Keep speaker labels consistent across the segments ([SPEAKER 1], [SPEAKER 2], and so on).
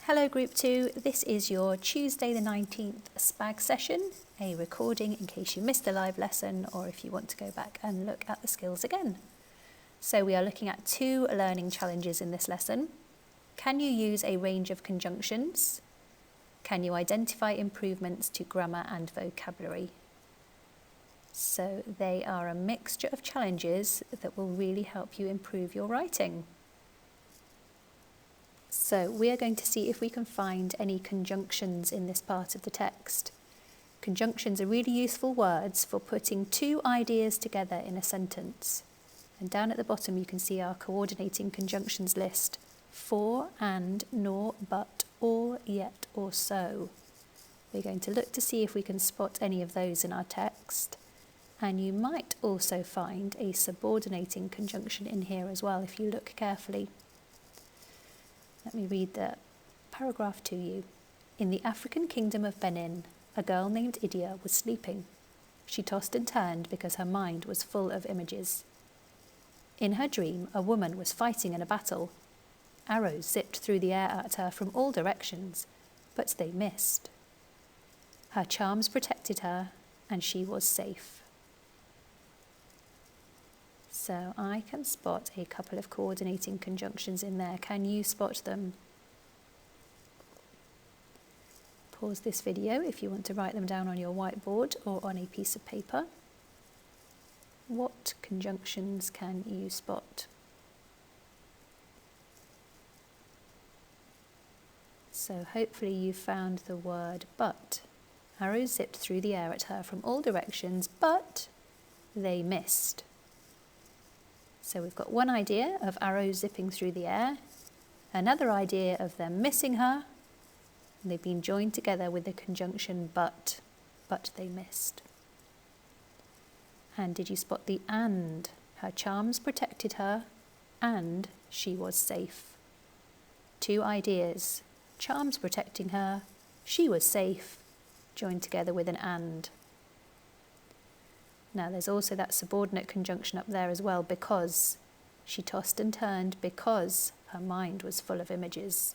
[SPEAKER 1] Hello Group 2, this is your Tuesday the 19th Spag session, a recording in case you missed the live lesson or if you want to go back and look at the skills again. So we are looking at two learning challenges in this lesson. Can you use a range of conjunctions? Can you identify improvements to grammar and vocabulary? So they are a mixture of challenges that will really help you improve your writing. So we are going to see if we can find any conjunctions in this part of the text. Conjunctions are really useful words for putting two ideas together in a sentence. And down at the bottom you can see our coordinating conjunctions list: for, and, nor, but, or, yet, or so. We're going to look to see if we can spot any of those in our text. And you might also find a subordinating conjunction in here as well if you look carefully. Let me read the paragraph to you. In the African kingdom of Benin, a girl named Idia was sleeping. She tossed and turned because her mind was full of images. In her dream, a woman was fighting in a battle. Arrows zipped through the air at her from all directions, but they missed. Her charms protected her, and she was safe. So I can spot a couple of coordinating conjunctions in there. Can you spot them? Pause this video if you want to write them down on your whiteboard or on a piece of paper. What conjunctions can you spot? So hopefully you found the word but. Arrows zipped through the air at her from all directions, but they missed. So we've got one idea of arrows zipping through the air, another idea of them missing her, and they've been joined together with the conjunction but they missed. And did you spot the and? Her charms protected her, and she was safe. Two ideas, charms protecting her, she was safe, joined together with an and. Now there's also that subordinate conjunction up there as well, because. She tossed and turned because her mind was full of images.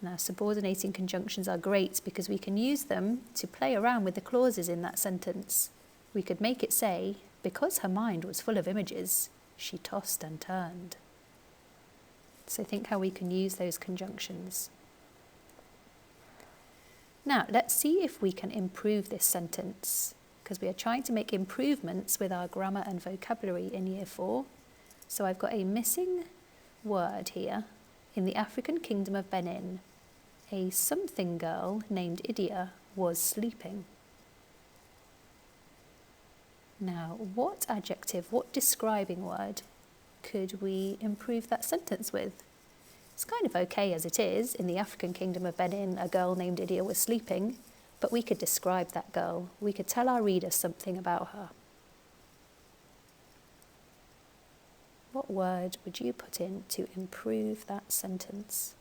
[SPEAKER 1] Now subordinating conjunctions are great because we can use them to play around with the clauses in that sentence. We could make it say, because her mind was full of images, she tossed and turned. So think how we can use those conjunctions. Now let's see if we can improve this sentence, because we are trying to make improvements with our grammar and vocabulary in Year 4. So I've got a missing word here. In the African kingdom of Benin, a something girl named Idia was sleeping. Now, what adjective, what describing word could we improve that sentence with? It's kind of okay as it is. In the African kingdom of Benin, a girl named Idia was sleeping. But we could describe that girl. We could tell our reader something about her. What word would you put in to improve that sentence?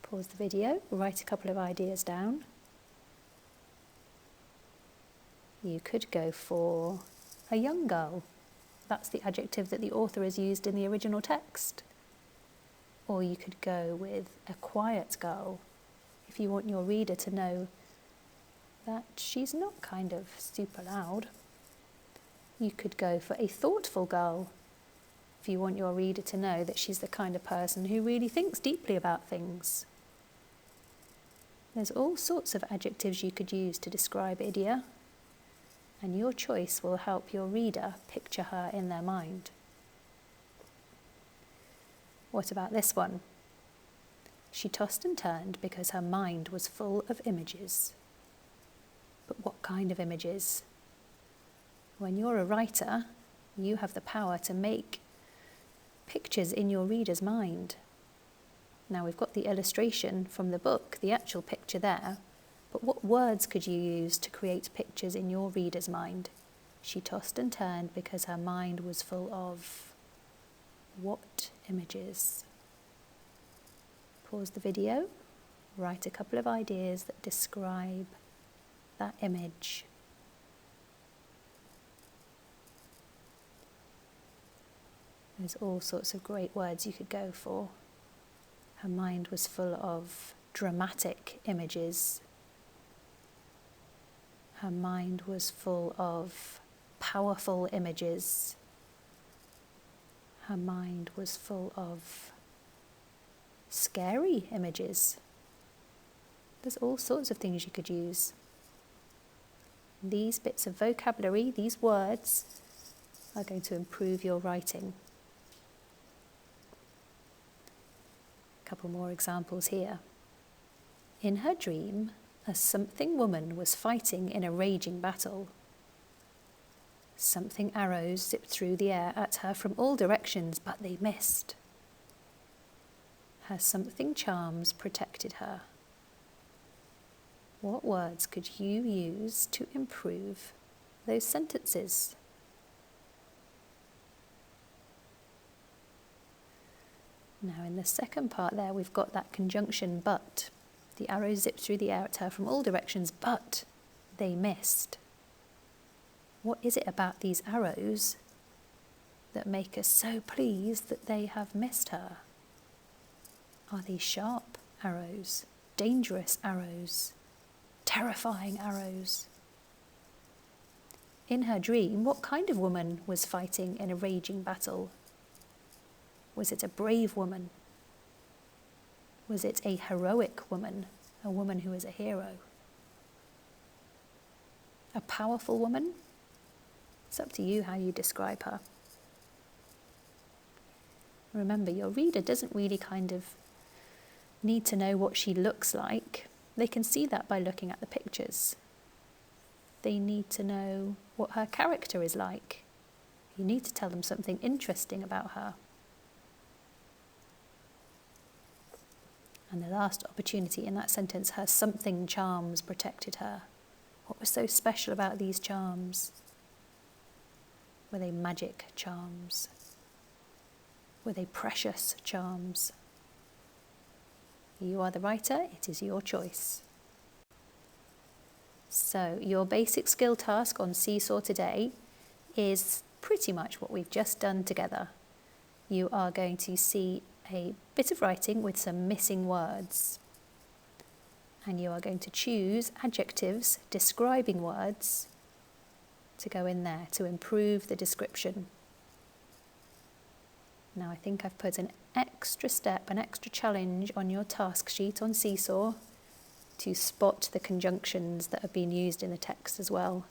[SPEAKER 1] Pause the video, write a couple of ideas down. You could go for a young girl. That's the adjective that the author has used in the original text. Or you could go with a quiet girl, if you want your reader to know that she's not kind of super loud. You could go for a thoughtful girl, if you want your reader to know that she's the kind of person who really thinks deeply about things. There's all sorts of adjectives you could use to describe Idia, and your choice will help your reader picture her in their mind. What about this one? She tossed and turned because her mind was full of images. But what kind of images? When you're a writer, you have the power to make pictures in your reader's mind. Now we've got the illustration from the book, the actual picture there, but what words could you use to create pictures in your reader's mind? She tossed and turned because her mind was full of what images? Pause the video, write a couple of ideas that describe that image. There's all sorts of great words you could go for. Her mind was full of dramatic images. Her mind was full of powerful images. Her mind was full of scary images. There's all sorts of things you could use. These bits of vocabulary, these words, are going to improve your writing. A couple more examples here. In her dream, a something woman was fighting in a raging battle. Something arrows zipped through the air at her from all directions, but they missed. Her something charms protected her. What words could you use to improve those sentences? Now in the second part there, we've got that conjunction but. The arrows zipped through the air at her from all directions, but they missed. What is it about these arrows that make us so pleased that they have missed her? Are these sharp arrows, dangerous arrows, terrifying arrows? In her dream, what kind of woman was fighting in a raging battle? Was it a brave woman? Was it a heroic woman, a woman who is a hero? A powerful woman? It's up to you how you describe her. Remember, your reader doesn't really kind of need to know what she looks like. They can see that by looking at the pictures. They need to know what her character is like. You need to tell them something interesting about her. And the last opportunity in that sentence, her something charms protected her. What was so special about these charms? Were they magic charms? Were they precious charms? You are the writer, it is your choice. So your basic skill task on Seesaw today is pretty much what we've just done together. You are going to see a bit of writing with some missing words. And you are going to choose adjectives describing words to go in there to improve the description. Now I think I've put an extra step, an extra challenge on your task sheet on Seesaw to spot the conjunctions that have been used in the text as well,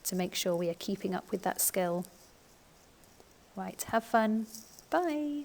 [SPEAKER 1] to make sure we are keeping up with that skill. Right, have fun. Bye.